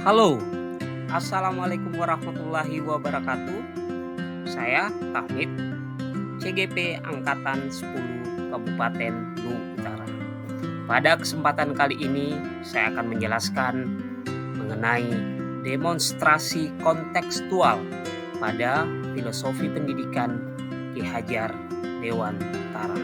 Halo, Assalamualaikum warahmatullahi wabarakatuh. Saya Tahmid, CGP Angkatan 10 Kabupaten Luwu Utara. Pada kesempatan kali ini, saya akan menjelaskan mengenai demonstrasi kontekstual pada filosofi pendidikan Ki Hajar Dewantara.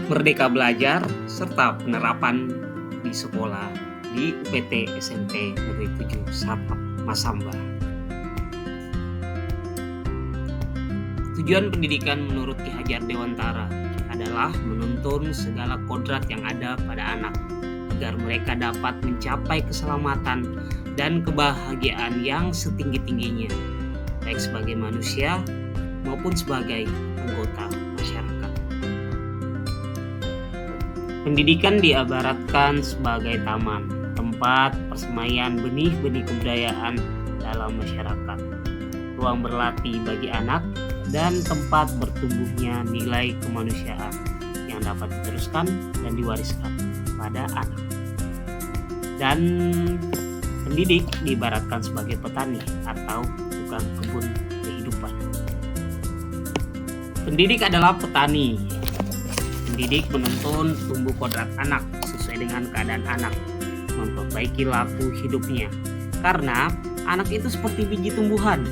Merdeka belajar serta penerapan di sekolah di UPT SMP Negeri 7 Satap Masamba. Tujuan pendidikan menurut Ki Hajar Dewantara adalah menuntun segala kodrat yang ada pada anak agar mereka dapat mencapai keselamatan dan kebahagiaan yang setinggi-tingginya, baik sebagai manusia maupun sebagai anggota masyarakat. Pendidikan diibaratkan sebagai taman, tempat persemaian benih-benih kebudayaan dalam masyarakat, ruang berlatih bagi anak, dan tempat bertumbuhnya nilai kemanusiaan yang dapat diteruskan dan diwariskan pada anak. Dan pendidik diibaratkan sebagai petani atau tukang kebun kehidupan. Pendidik adalah petani. Pendidik menuntun tumbuh kodrat anak sesuai dengan keadaan anak, memperbaiki laku hidupnya. Karena anak itu seperti biji tumbuhan,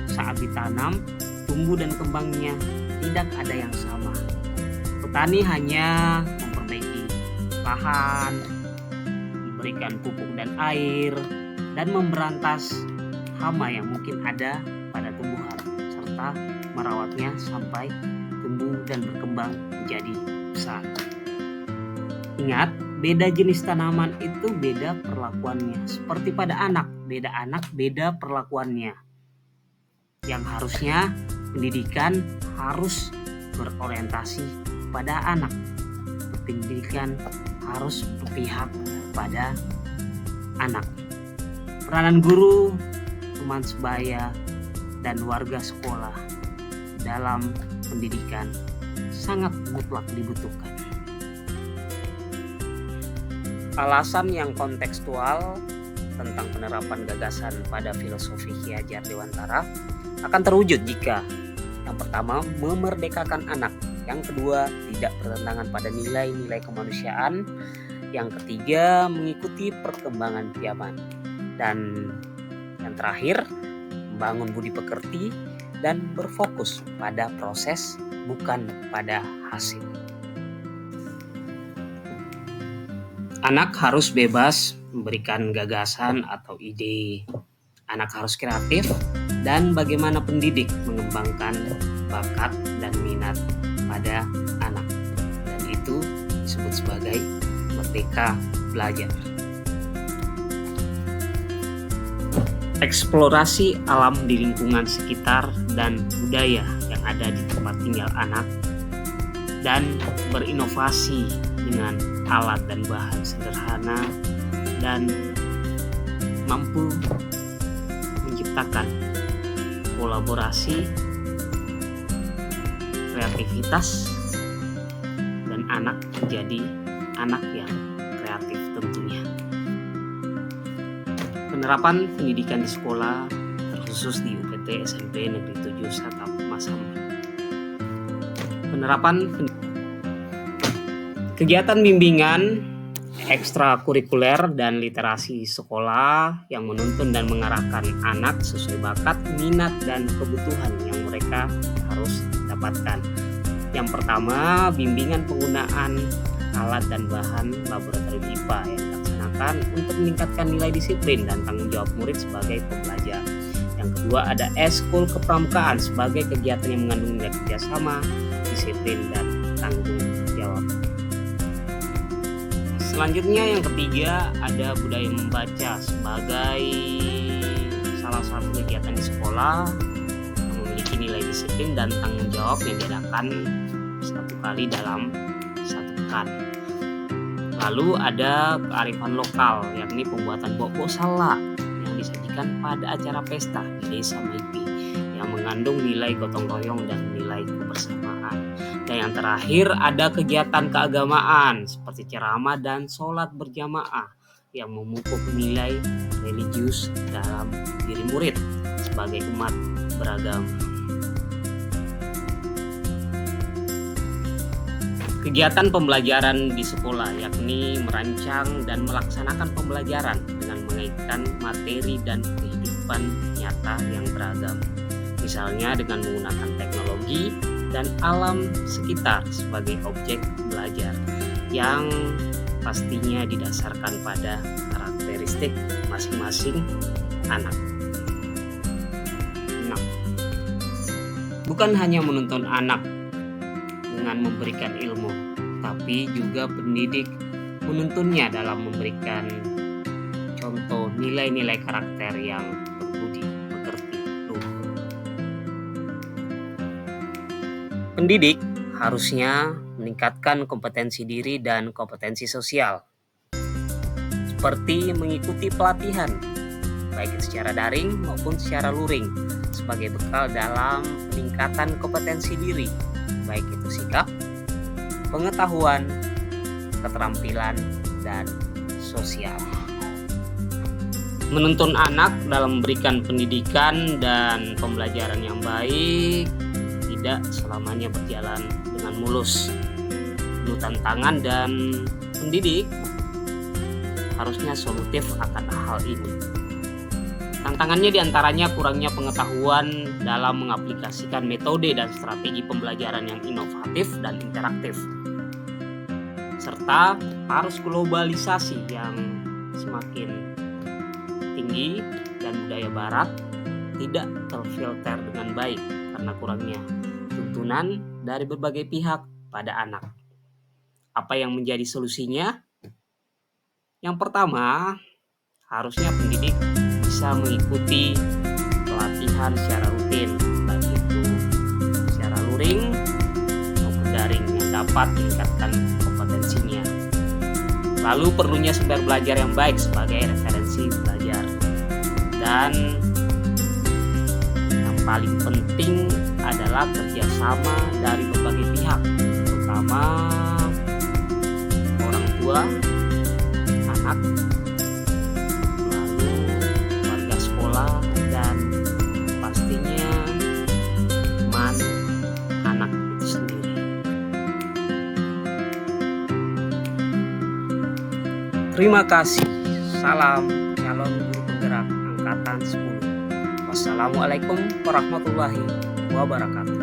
saat ditanam, tumbuh dan kembangnya tidak ada yang sama. Petani hanya memperbaiki lahan, memberikan pupuk dan air, dan memberantas hama yang mungkin ada pada tumbuhan, serta merawatnya sampai tumbuh dan berkembang menjadi besar. Ingat, beda jenis tanaman itu beda perlakuannya. Seperti pada anak, beda perlakuannya. Yang harusnya pendidikan harus berorientasi pada anak. Pendidikan harus berpihak pada anak. Peranan guru, teman sebaya, dan warga sekolah dalam pendidikan sangat mutlak dibutuhkan. Alasan yang kontekstual tentang penerapan gagasan pada filosofi Ki Hajar Dewantara akan terwujud jika yang pertama memerdekakan anak, yang kedua tidak bertentangan pada nilai-nilai kemanusiaan, yang ketiga mengikuti perkembangan zaman, dan yang terakhir membangun budi pekerti dan berfokus pada proses bukan pada hasil. Anak harus bebas memberikan gagasan atau ide. Anak harus kreatif, dan bagaimana pendidik mengembangkan bakat dan minat pada anak. Dan itu disebut sebagai merdeka belajar. Eksplorasi alam di lingkungan sekitar dan budaya yang ada di tempat tinggal anak, dan berinovasi dengan alat dan bahan sederhana, dan mampu menciptakan kolaborasi, kreativitas, dan anak menjadi anak yang kreatif tentunya. Penerapan pendidikan di sekolah, terkhusus di UPT SMP Negeri 7 Satap Masamba. Penerapan kegiatan bimbingan ekstrakurikuler dan literasi sekolah yang menuntun dan mengarahkan anak sesuai bakat, minat, dan kebutuhan yang mereka harus dapatkan. Yang pertama, bimbingan penggunaan alat dan bahan laboratorium IPA yang dilaksanakan untuk meningkatkan nilai disiplin dan tanggung jawab murid sebagai pembelajar. Yang kedua, ada eskul kepramukaan sebagai kegiatan yang mengandung nilai kerjasama, disiplin, dan tanggung jawab. Selanjutnya yang ketiga, ada budaya membaca sebagai salah satu kegiatan di sekolah yang memiliki nilai disiplin dan tanggung jawab yang diadakan satu kali dalam satu pekan. Lalu ada kearifan lokal, yakni pembuatan bok-bok sala yang disajikan pada acara pesta di Desa Maipi yang mengandung nilai gotong royong dan nilai kebersamaan. Dan yang terakhir ada kegiatan keagamaan seperti ceramah dan sholat berjamaah yang memupuk nilai religius dalam diri murid sebagai umat beragama. Kegiatan pembelajaran di sekolah yakni merancang dan melaksanakan pembelajaran dengan mengaitkan materi dan kehidupan nyata yang beragam. Misalnya dengan menggunakan teknologi dan alam sekitar sebagai objek belajar yang pastinya didasarkan pada karakteristik masing-masing anak. Nah, bukan hanya menuntun anak dengan memberikan ilmu, tapi juga pendidik menuntunnya dalam memberikan contoh nilai-nilai karakter yang berbudi pekerti luhur. Pendidik harusnya meningkatkan kompetensi diri dan kompetensi sosial, seperti mengikuti pelatihan, baik secara daring maupun secara luring, sebagai bekal dalam peningkatan kompetensi diri, baik itu sikap, pengetahuan, keterampilan, dan sosial. Menuntun anak dalam memberikan pendidikan dan pembelajaran yang baik tidak selamanya berjalan dengan mulus, penuh tantangan, dan pendidik harusnya solutif akan hal ini. Tantangannya diantaranya kurangnya pengetahuan dalam mengaplikasikan metode dan strategi pembelajaran yang inovatif dan interaktif, serta arus globalisasi yang semakin tinggi dan budaya barat tidak terfilter dengan baik karena kurangnya tuntunan dari berbagai pihak pada anak. Apa yang menjadi solusinya? Yang pertama, harusnya pendidik bisa mengikuti pelatihan secara rutin, baik itu secara luring maupun daring, yang dapat meningkatkan kompetensinya. Lalu perlunya sumber belajar yang baik sebagai referensi belajar. Dan yang paling penting adalah kerjasama dari berbagai pihak, terutama orang tua, anak, lalu warga sekolah, dan pastinya teman anak itu sendiri. Terima kasih. Salam calon guru penggerak angkatan 10. Wassalamualaikum warahmatullahi wabarakatuh.